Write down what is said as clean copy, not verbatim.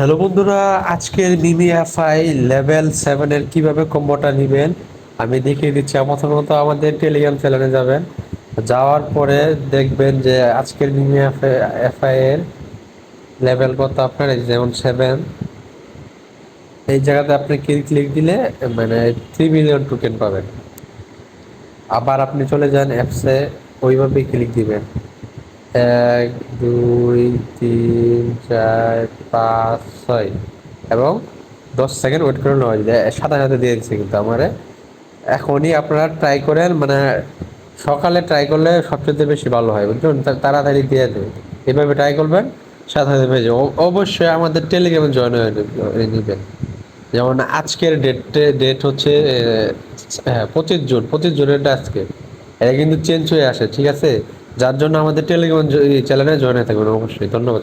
Hello বন্ধুরা, আজকের মিমি FI level 7 এর কিভাবে কম্বোটা নেবেন আমি দেখিয়ে দিচ্ছি। প্রথমত আমাদের টেলিগ্রাম চ্যানেলে যাবেন, যাওয়ার পরে দেখবেন যে আজকের মিমি এফআই এর লেভেল কত আপনার, এই যেমন 7। এই জায়গাতে আপনি ক্লিক দিলে মানে 3 মিলিয়ন টোকেন পাবেন। আবার আপনি চলে যান অ্যাপসে, ওইভাবে ক্লিক দিবেন 1 2 3 4 5 6 এবং 10 সেকেন্ড ওয়েট করে নেওয়া যায়। সাথে সাথে দিয়ে দিচ্ছে কিন্তু আমারে। এখনই আপনারা ট্রাই করেন, মানে সকালে ট্রাই করলে সবচেয়ে বেশি ভালো হয়, বুঝলেন? তাড়াতাড়ি দিয়ে দেবে। এভাবে ট্রাই করবেন, সাথে সাথে পেয়ে যাবেন। অবশ্যই আমাদের টেলিগ্রামে জয়েন হয়ে নেবেন। যেমন আজকের ডেট হচ্ছে 25 জুন। 25 জুনের আজকে এটা কিন্তু চেঞ্জ হয়ে আসে, ঠিক আছে? যার জন্য আমাদের টেলিগ্রাম চ্যানেলে জয়েন হয়ে থাকবেন অবশ্যই। ধন্যবাদ।